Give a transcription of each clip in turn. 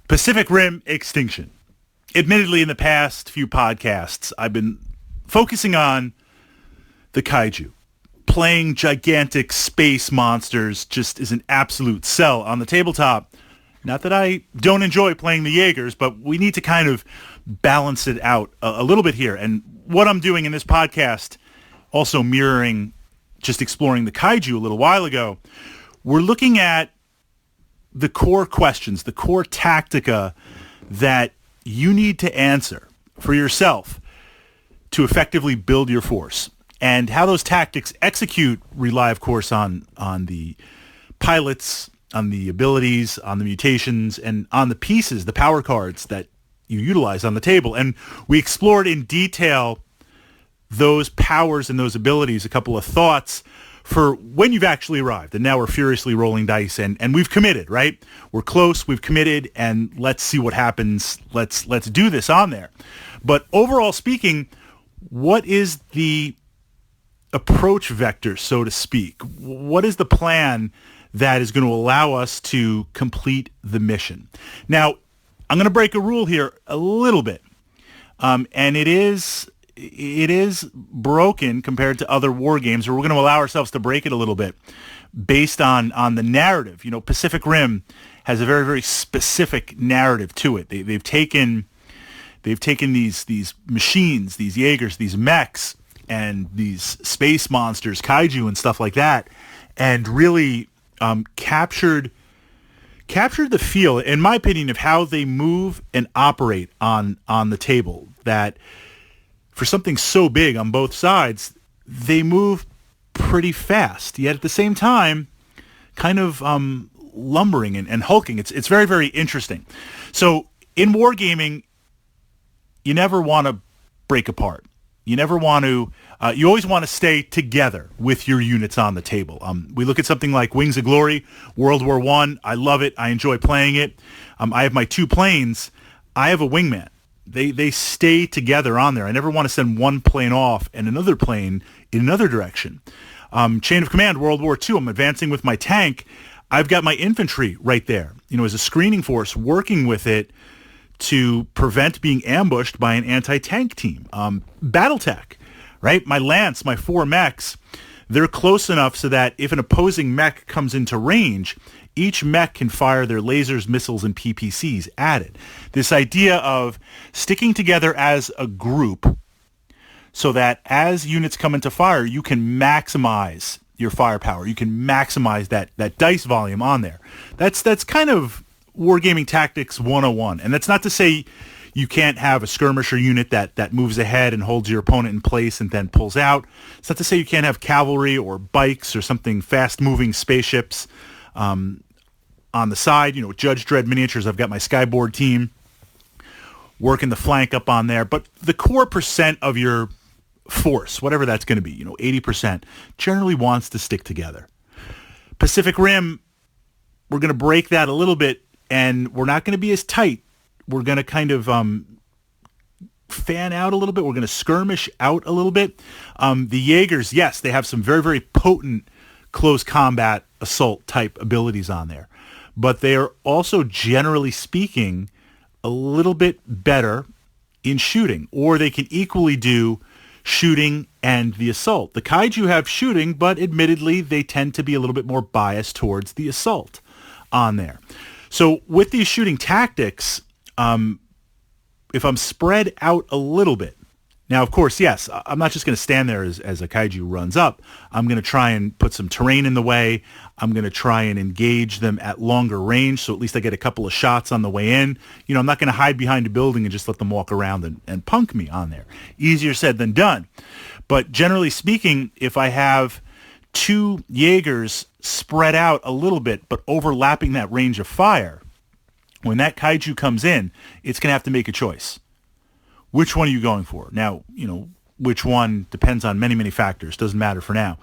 Pacific Rim Extinction. Admittedly, in the past few podcasts, I've been focusing on the kaiju. Playing gigantic space monsters just is an absolute sell on the tabletop. Not that I don't enjoy playing the Jaegers, but we need to kind of balance it out a little bit here. And what I'm doing in this podcast, also mirroring, just exploring the kaiju a little while ago, we're looking at the core questions, the core tactica that you need to answer for yourself to effectively build your force. And how those tactics execute rely, of course, on the pilots, on the abilities, on the mutations, and on the pieces, the power cards that you utilize on the table. And we explored in detail those powers and those abilities, a couple of thoughts for when you've actually arrived. And now we're furiously rolling dice, and we've committed, right? We're close, we've committed, and let's see what happens. Let's do this on there. But overall speaking, what is the approach vector, so to speak? What is the plan that is going to allow us to complete the mission? Now, I'm going to break a rule here a little bit, and it is broken compared to other war games, or we're going to allow ourselves to break it a little bit based on the narrative. You know, Pacific Rim has a very, very specific narrative to it. They've taken these machines, these Jaegers, these mechs, and these space monsters, kaiju, and stuff like that, and really captured the feel, in my opinion, of how they move and operate on the table. That for something so big on both sides, they move pretty fast, yet at the same time, kind of lumbering and hulking. It's very, very interesting. So in wargaming, you never want to break apart. You never want to, you always want to stay together with your units on the table. We look at something like Wings of Glory, World War I. I love it. I enjoy playing it. I have my two planes. I have a wingman. They stay together on there. I never want to send one plane off and another plane in another direction. Chain of Command, World War II, I'm advancing with my tank. I've got my infantry right there, as a screening force, working with it to prevent being ambushed by an anti-tank team. Battletech, right? My Lance, my 4 mechs, they're close enough so that if an opposing mech comes into range, each mech can fire their lasers, missiles, and PPCs added. This idea of sticking together as a group so that as units come into fire, you can maximize your firepower. You can maximize that dice volume on there. That's kind of Wargaming Tactics 101. And that's not to say you can't have a skirmisher unit that moves ahead and holds your opponent in place and then pulls out. It's not to say you can't have cavalry or bikes or something fast-moving spaceships on the side. Judge Dredd Miniatures, I've got my Skyboard team working the flank up on there. But the core percent of your force, whatever that's going to be, 80%, generally wants to stick together. Pacific Rim, we're going to break that a little bit, and we're not going to be as tight. We're going to kind of fan out a little bit. We're going to skirmish out a little bit. The Jaegers, yes, they have some very, very potent close combat assault type abilities on there. But they are also, generally speaking, a little bit better in shooting, or they can equally do shooting and the assault. The kaiju have shooting, but admittedly, they tend to be a little bit more biased towards the assault on there. So with these shooting tactics, if I'm spread out a little bit, now, of course, yes, I'm not just going to stand there as a kaiju runs up. I'm going to try and put some terrain in the way. I'm going to try and engage them at longer range, so at least I get a couple of shots on the way in. I'm not going to hide behind a building and just let them walk around and punk me on there. Easier said than done. But generally speaking, if I have 2 Jaegers spread out a little bit, but overlapping that range of fire, when that kaiju comes in, it's going to have to make a choice. Which one are you going for? Now, which one depends on many, many factors. Doesn't matter for now.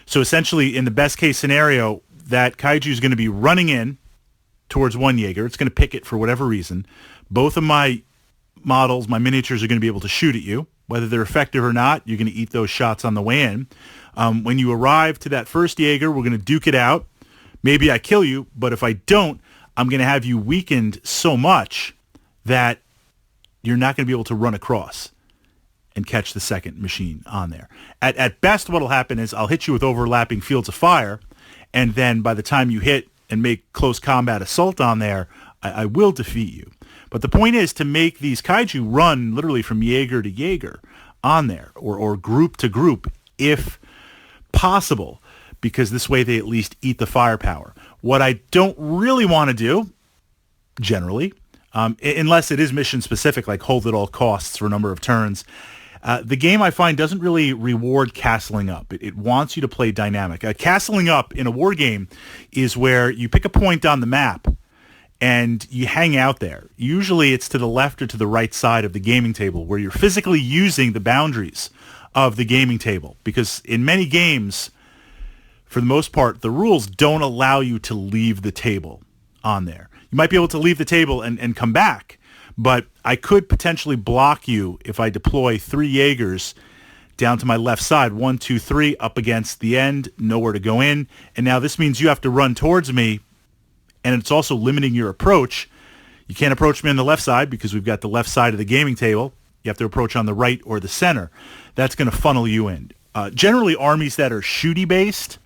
So essentially, in the best case scenario, that kaiju is going to be running in towards one Jaeger. It's going to pick it for whatever reason. Both of my models, my miniatures, are going to be able to shoot at you. Whether they're effective or not, you're going to eat those shots on the way in. When you arrive to that first Jaeger, we're going to duke it out. Maybe I kill you, but if I don't, I'm going to have you weakened so much that you're not going to be able to run across and catch the second machine on there. At best, what will happen is I'll hit you with overlapping fields of fire, and then by the time you hit and make close combat assault on there, I will defeat you. But the point is to make these kaiju run literally from Jaeger to Jaeger on there, or group to group if possible, because this way they at least eat the firepower. What I don't really want to do, generally, unless it is mission specific, like hold at all costs for a number of turns, the game I find doesn't really reward castling up. It wants you to play dynamic. Castling up in a war game is where you pick a point on the map and you hang out there. Usually it's to the left or to the right side of the gaming table where you're physically using the boundaries of the gaming table. Because in many games, for the most part, the rules don't allow you to leave the table on there. You might be able to leave the table and come back, but I could potentially block you if I deploy 3 Jaegers down to my left side. 1, 2, 3, up against the end, nowhere to go in. And now this means you have to run towards me, and it's also limiting your approach. You can't approach me on the left side because we've got the left side of the gaming table. You have to approach on the right or the center. That's going to funnel you in. Generally, armies that are shooty-based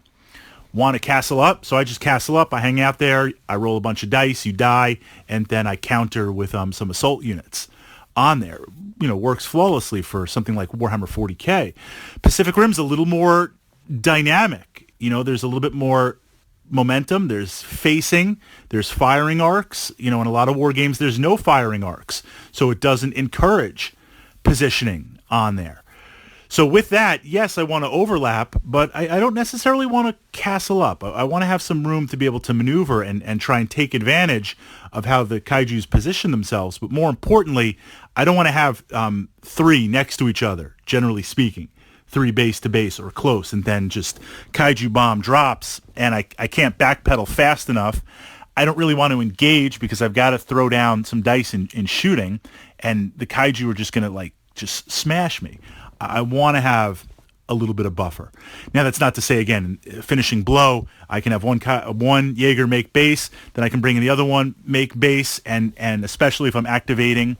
want to castle up, so I just castle up. I hang out there. I roll a bunch of dice. You die, and then I counter with some assault units on there. Works flawlessly for something like Warhammer 40K. Pacific Rim's a little more dynamic. There's a little bit more momentum. There's facing. There's firing arcs. In a lot of war games, there's no firing arcs, so it doesn't encourage positioning on there. So with that, yes, I want to overlap, but I don't necessarily want to castle up. I want to have some room to be able to maneuver and try and take advantage of how the kaijus position themselves. But more importantly, I don't want to have 3 next to each other, generally speaking. 3 base to base or close, and then just kaiju bomb drops, and I can't backpedal fast enough. I don't really want to engage because I've got to throw down some dice in shooting, and the kaiju are just going to just smash me. I want to have a little bit of buffer. Now, that's not to say, again, finishing blow, I can have one Jaeger make base, then I can bring in the other one, make base, and especially if I'm activating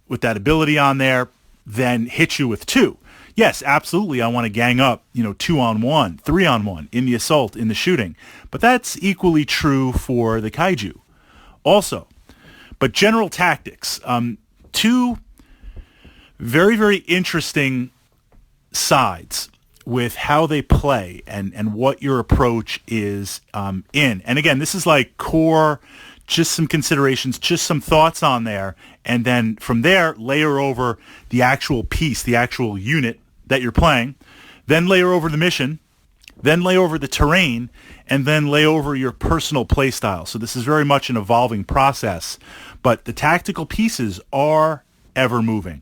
with that ability on there, then hit you with 2. Yes, absolutely, I want to gang up, 2-on-1, 3-on-1 in the assault, in the shooting. But that's equally true for the kaiju also. But general tactics, 2 very, very interesting sides with how they play and what your approach is in. And again, this is like core, just some considerations, just some thoughts on there. And then from there, layer over the actual piece, the actual unit that you're playing, then layer over the mission, then lay over the terrain, and then lay over your personal play style. So this is very much an evolving process, but the tactical pieces are ever moving.